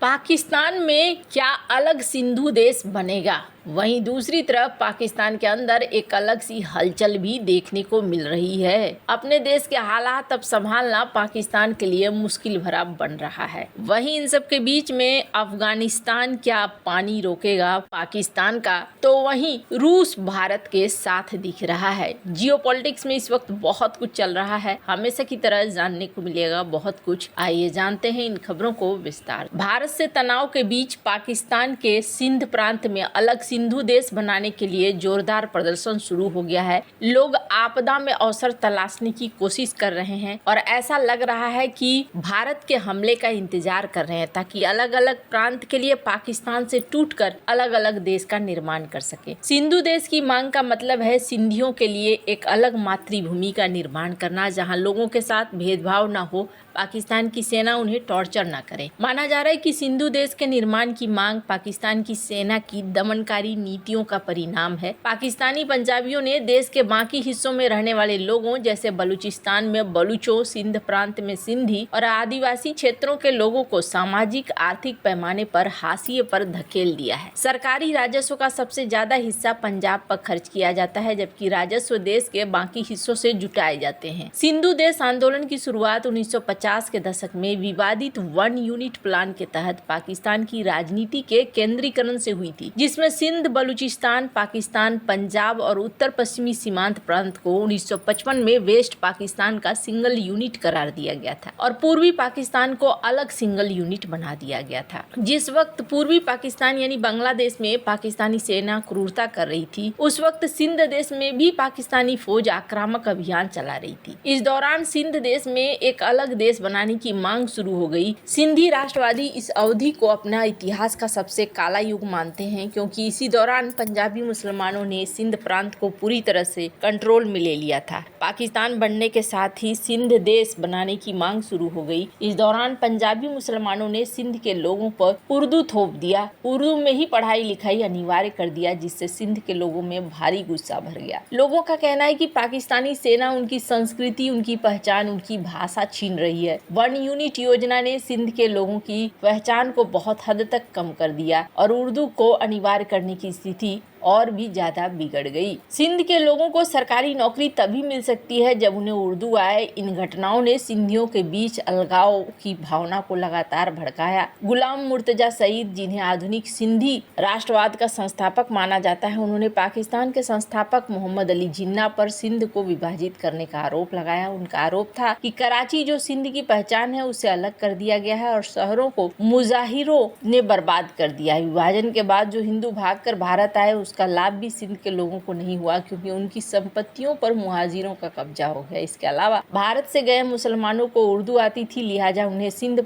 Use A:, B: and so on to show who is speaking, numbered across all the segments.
A: पाकिस्तान में क्या अलग सिंधु देश बनेगा? वहीं दूसरी तरफ पाकिस्तान के अंदर एक अलग सी हलचल भी देखने को मिल रही है। अपने देश के हालात अब संभालना पाकिस्तान के लिए मुश्किल भरा बन रहा है। वहीं इन सब के बीच में अफगानिस्तान क्या पानी रोकेगा पाकिस्तान का, तो वहीं रूस भारत के साथ दिख रहा है। जियोपॉलिटिक्स में इस वक्त बहुत कुछ चल रहा है, हमेशा की तरह जानने को मिलेगा बहुत कुछ। आइए जानते हैं इन खबरों को विस्तार। भारत से तनाव के बीच पाकिस्तान के सिंध प्रांत में अलग सिंधु देश बनाने के लिए जोरदार प्रदर्शन शुरू हो गया है। लोग आपदा में अवसर तलाशने की कोशिश कर रहे हैं और ऐसा लग रहा है कि भारत के हमले का इंतजार कर रहे हैं ताकि अलग अलग प्रांत के लिए पाकिस्तान से टूटकर अलग अलग देश का निर्माण कर सके। सिंधु देश की मांग का मतलब है सिंधियों के लिए एक अलग मातृभूमि का निर्माण करना, जहां लोगों के साथ भेदभाव न हो, पाकिस्तान की सेना उन्हें टॉर्चर न करे। माना जा रहा है कि सिंधु देश के निर्माण की मांग पाकिस्तान की सेना की दमनकारी नीतियों का परिणाम है। पाकिस्तानी पंजाबियों ने देश के बाकी हिस्सों में रहने वाले लोगों जैसे बलूचिस्तान में बलूचों, सिंध प्रांत में सिंधी और आदिवासी क्षेत्रों के लोगों को सामाजिक आर्थिक पैमाने पर हाशिए पर धकेल दिया है। सरकारी राजस्व का सबसे ज्यादा हिस्सा पंजाब पर खर्च किया जाता है, जबकि राजस्व देश के बाकी हिस्सों से जुटाए जाते हैं। सिंधु देश आंदोलन की शुरुआत 1950 के दशक में विवादित वन यूनिट प्लान के तहत पाकिस्तान की राजनीति के केंद्रीकरण से हुई थी, जिसमें सिंध, बलूचिस्तान, पाकिस्तान, पंजाब और उत्तर पश्चिमी सीमांत प्रांत को 1955 में वेस्ट पाकिस्तान का सिंगल यूनिट करार दिया गया था और पूर्वी पाकिस्तान को अलग सिंगल यूनिट बना दिया गया था। जिस वक्त पूर्वी पाकिस्तान यानी बांग्लादेश में पाकिस्तानी सेना क्रूरता कर रही थी, उस वक्त सिंध देश में भी पाकिस्तानी फौज आक्रामक अभियान चला रही थी। इस दौरान सिंध देश में एक अलग देश बनाने की मांग शुरू हो गई। सिंधी राष्ट्रवादी इस अवधि को अपना इतिहास का सबसे काला युग मानते हैं, क्योंकि इसी दौरान पंजाबी मुसलमानों ने सिंध प्रांत को पूरी तरह से कंट्रोल में ले लिया था। पाकिस्तान बनने के साथ ही सिंध देश बनाने की मांग शुरू हो गई। इस दौरान पंजाबी मुसलमानों ने सिंध के लोगों पर उर्दू थोप दिया, उर्दू में ही पढ़ाई लिखाई अनिवार्य कर दिया, जिससे सिंध के लोगों में भारी गुस्सा भर गया। लोगों का कहना है कि पाकिस्तानी सेना उनकी संस्कृति, उनकी पहचान, उनकी भाषा छीन रही है। वन यूनिट योजना ने सिंध के लोगों की पहचान को बहुत हद तक कम कर दिया और उर्दू को अनिवार्य करने की स्थिति और भी ज्यादा बिगड़ गई। सिंध के लोगों को सरकारी नौकरी तभी मिल सकती है जब उन्हें उर्दू आए। इन घटनाओं ने सिंधियों के बीच अलगाव की भावना को लगातार भड़काया। गुलाम मुर्तजा सईद, जिन्हें आधुनिक सिंधी राष्ट्रवाद का संस्थापक माना जाता है, उन्होंने पाकिस्तान के संस्थापक मोहम्मद अली जिन्ना पर सिंध को विभाजित करने का आरोप लगाया। उनका आरोप था कि कराची जो सिंध की पहचान है उसे अलग कर दिया गया है और शहरों को मुजाहिरों ने बर्बाद कर दिया है। विभाजन के बाद जो हिंदू भागकर भारत आए उसका लाभ भी सिंध के लोगों को नहीं हुआ, क्योंकि उनकी संपत्तियों पर मुहाजिरों का कब्जा हो गया। इसके अलावा भारत से गए मुसलमानों को उर्दू आती थी, लिहाजा उन्हें सिंध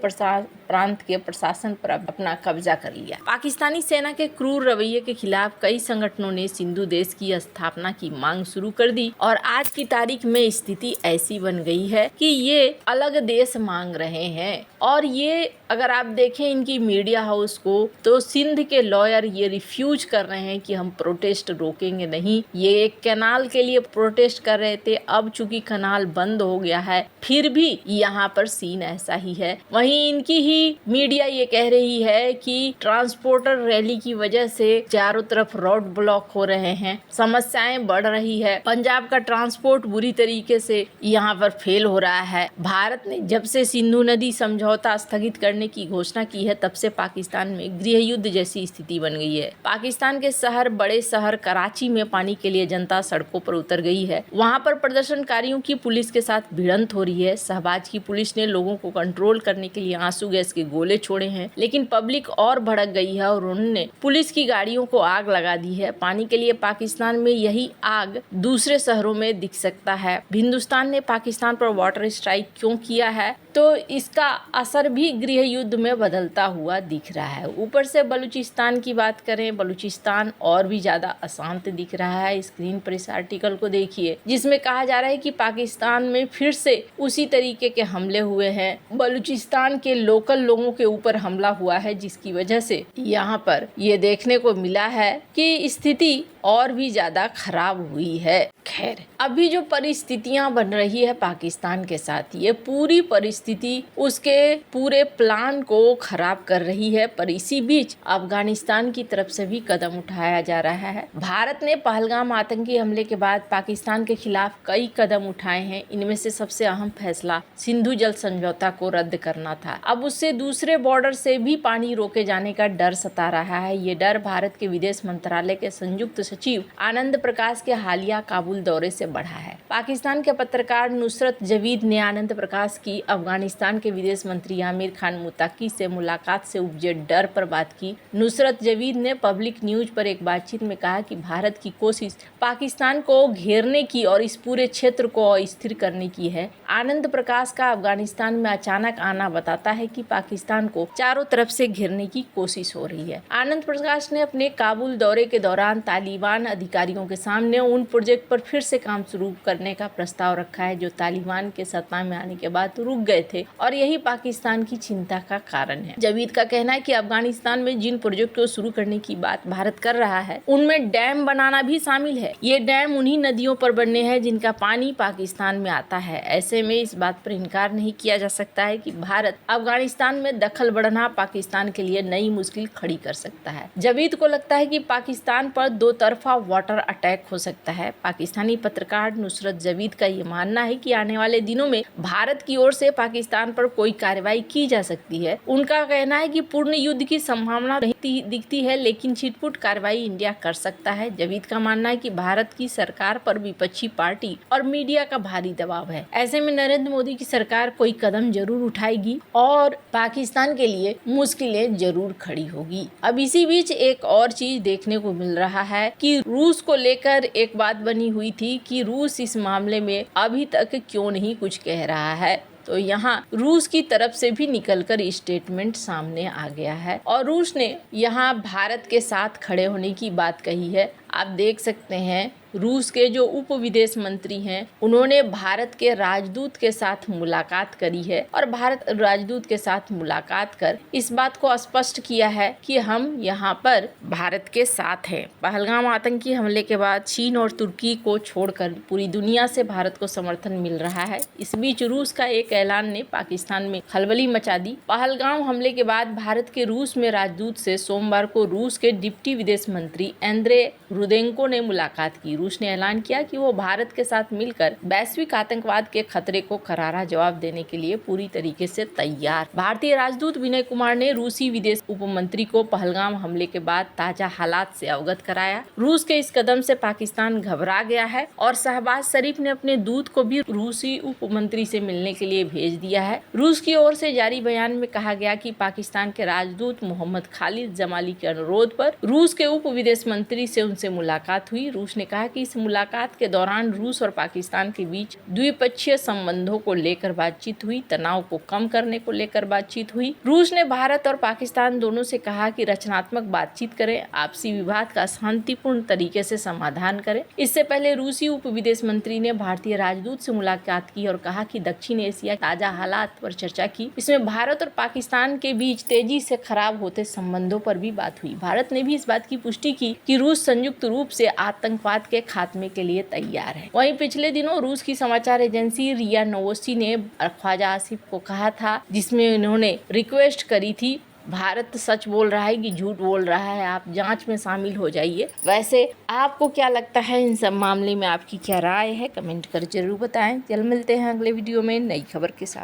A: प्रांत के प्रशासन पर अपना कब्जा कर लिया। पाकिस्तानी सेना के क्रूर रवैये के खिलाफ कई संगठनों ने सिंधु देश की स्थापना की मांग शुरू कर दी और आज की तारीख में स्थिति ऐसी बन गई है कि ये अलग देश मांग रहे हैं। और ये अगर आप देखें इनकी मीडिया हाउस को, तो सिंध के लॉयर ये रिफ्यूज कर रहे हैं कि हम प्रोटेस्ट रोकेंगे नहीं। ये एक कैनाल के लिए प्रोटेस्ट कर रहे थे, अब चूंकि कैनाल बंद हो गया है, फिर भी यहाँ पर सीन ऐसा ही है। वहीं इनकी ही मीडिया ये कह रही है कि ट्रांसपोर्टर रैली की वजह से चारों तरफ रोड ब्लॉक हो रहे हैं, समस्याएं बढ़ रही है, पंजाब का ट्रांसपोर्ट बुरी तरीके से यहाँ पर फेल हो रहा है। भारत ने जब से सिंधु नदी समझौता स्थगित करने की घोषणा की है, तब से पाकिस्तान में गृह युद्ध जैसी स्थिति बन गई है। पाकिस्तान के बड़े शहर कराची में पानी के लिए जनता सड़कों पर उतर गई है। वहां पर प्रदर्शनकारियों की पुलिस के साथ भिड़ंत हो रही है। शहबाज की पुलिस ने लोगों को कंट्रोल करने के लिए आंसू गैस के गोले छोड़े हैं, लेकिन पब्लिक और भड़क गई है और उन्होंने पुलिस की गाड़ियों को आग लगा दी है। पानी के लिए पाकिस्तान में यही आग दूसरे शहरों में दिख सकता है। हिंदुस्तान ने पाकिस्तान पर वाटर स्ट्राइक क्यों किया है, तो इसका असर भी गृह युद्ध में बदलता हुआ दिख रहा है। ऊपर से बलूचिस्तान की बात करें, बलूचिस्तान और भी ज्यादा अशांत दिख रहा है। स्क्रीन पर इस आर्टिकल को देखिए, जिसमें कहा जा रहा है कि पाकिस्तान में फिर से उसी तरीके के हमले हुए हैं। बलूचिस्तान के लोकल लोगों के ऊपर हमला हुआ है, जिसकी वजह से यहाँ पर ये देखने को मिला है कि स्थिति और भी ज्यादा खराब हुई है। खैर, अभी जो परिस्थितियां बन रही है पाकिस्तान के साथ, ये पूरी परिस्थिति उसके पूरे प्लान को खराब कर रही है। पर इसी बीच अफगानिस्तान की तरफ से भी कदम उठाया जा रहा है। भारत ने पहलगाम आतंकी हमले के बाद पाकिस्तान के खिलाफ कई कदम उठाए हैं। इनमें से सबसे अहम फैसला सिंधु जल समझौता को रद्द करना था। अब उससे दूसरे बॉर्डर से भी पानी रोके जाने का डर सता रहा है। ये डर भारत के विदेश मंत्रालय के संयुक्त सचिव आनंद प्रकाश के हालिया काबुल दौरे से बढ़ा है। पाकिस्तान के पत्रकार नुसरत जवीद ने आनंद प्रकाश की अफगानिस्तान के विदेश मंत्री आमिर खान मुत्ताकी से मुलाकात से उपजे डर पर बात की। नुसरत जवीद ने पब्लिक न्यूज पर एक बातचीत में कहा कि भारत की कोशिश पाकिस्तान को घेरने की और इस पूरे क्षेत्र को अस्थिर करने की है। आनंद प्रकाश का अफगानिस्तान में अचानक आना बताता है कि पाकिस्तान को चारों तरफ से घेरने की कोशिश हो रही है। आनंद प्रकाश ने अपने काबुल दौरे के दौरान तालिबान अधिकारियों के सामने उन प्रोजेक्ट पर फिर से काम शुरू करने का प्रस्ताव रखा है जो तालिबान के सत्ता में आने के बाद रुक गए थे, और यही पाकिस्तान की चिंता का कारण है। जवीद का कहना है कि अफगानिस्तान में जिन प्रोजेक्ट को शुरू करने की बात भारत कर रहा है उनमें डैम बनाना भी शामिल है। ये डैम उन्हीं नदियों पर बनने हैं जिनका पानी पाकिस्तान में आता है। ऐसे में इस बात पर इनकार नहीं किया जा सकता है कि भारत अफगानिस्तान में दखल बढ़ना पाकिस्तान के लिए नई मुश्किल खड़ी कर सकता है। जवीद को लगता है कि पाकिस्तान पर दो तरफा वाटर अटैक हो सकता है। पाकिस्तानी पत्रकार नुसरत जवीद का ये मानना है कि आने वाले दिनों में भारत की ओर से पाकिस्तान पर कोई कार्रवाई की जा सकती है। उनका कहना है कि पूर्ण युद्ध की संभावना नहीं दिखती है, लेकिन छिटपुट कार्रवाई इंडिया कर सकता है। जवीद का मानना है कि भारत की सरकार पर विपक्षी पार्टी और मीडिया का भारी दबाव है। ऐसे में नरेंद्र मोदी की सरकार कोई कदम जरूर उठाएगी और पाकिस्तान के लिए मुश्किलें जरूर खड़ी होगी। अब इसी बीच एक और चीज देखने को मिल रहा है कि रूस को लेकर एक बात बनी हुई थी कि रूस इस मामले में अभी तक क्यों नहीं कुछ कह रहा है। तो यहाँ रूस की तरफ से भी निकलकर स्टेटमेंट सामने आ गया है और रूस ने यहाँ भारत के साथ खड़े होने की बात कही है। आप देख सकते हैं रूस के जो उप विदेश मंत्री हैं उन्होंने भारत के राजदूत के साथ मुलाकात करी है और भारत राजदूत के साथ मुलाकात कर इस बात को स्पष्ट किया है कि हम यहाँ पर भारत के साथ हैं। पहलगाम आतंकी हमले के बाद चीन और तुर्की को छोड़कर पूरी दुनिया से भारत को समर्थन मिल रहा है। इस बीच रूस का एक ऐलान ने पाकिस्तान में खलबली मचा दी। पहलगाम हमले के बाद भारत के रूस में राजदूत से सोमवार को रूस के डिप्टी विदेश मंत्री एंद्रे रुदेंको ने मुलाकात की। रूस ने ऐलान किया कि वो भारत के साथ मिलकर वैश्विक आतंकवाद के खतरे को करारा जवाब देने के लिए पूरी तरीके से तैयार। भारतीय राजदूत विनय कुमार ने रूसी विदेश उप मंत्री को पहलगाम हमले के बाद ताजा हालात से अवगत कराया। रूस के इस कदम से पाकिस्तान घबरा गया है और शहबाज शरीफ ने अपने दूत को भी रूसी उप मंत्री से मिलने के लिए भेज दिया है। रूस की ओर से जारी बयान में कहा गया कि पाकिस्तान के राजदूत मोहम्मद खालिद जमाली के अनुरोध पर रूस के उप विदेश मंत्री से उनसे मुलाकात हुई। रूस ने कहा कि इस मुलाकात के दौरान रूस और पाकिस्तान के बीच द्विपक्षीय संबंधों को लेकर बातचीत हुई, तनाव को कम करने को लेकर बातचीत हुई। रूस ने भारत और पाकिस्तान दोनों से कहा कि रचनात्मक बातचीत करें, आपसी विवाद का शांतिपूर्ण तरीके से समाधान करें। इससे पहले रूसी उप विदेश मंत्री ने भारतीय राजदूत से मुलाकात की और कहा कि दक्षिण एशिया ताजा हालात पर चर्चा की। इसमें भारत और पाकिस्तान के बीच तेजी से खराब होते संबंधों पर भी बात हुई। भारत ने भी इस बात की पुष्टि की कि रूस संयुक्त रूप से आतंकवाद के खात्मे के लिए तैयार है। वहीं पिछले दिनों रूस की समाचार एजेंसी रिया नोवोस्टी ने ख्वाजा आसिफ को कहा था, जिसमें उन्होंने रिक्वेस्ट करी थी भारत सच बोल रहा है कि झूठ बोल रहा है, आप जांच में शामिल हो जाइए। वैसे आपको क्या लगता है इन सब मामले में, आपकी क्या राय है, कमेंट कर जरूर बताएं। जल्द मिलते हैं अगले वीडियो में नई खबर के साथ।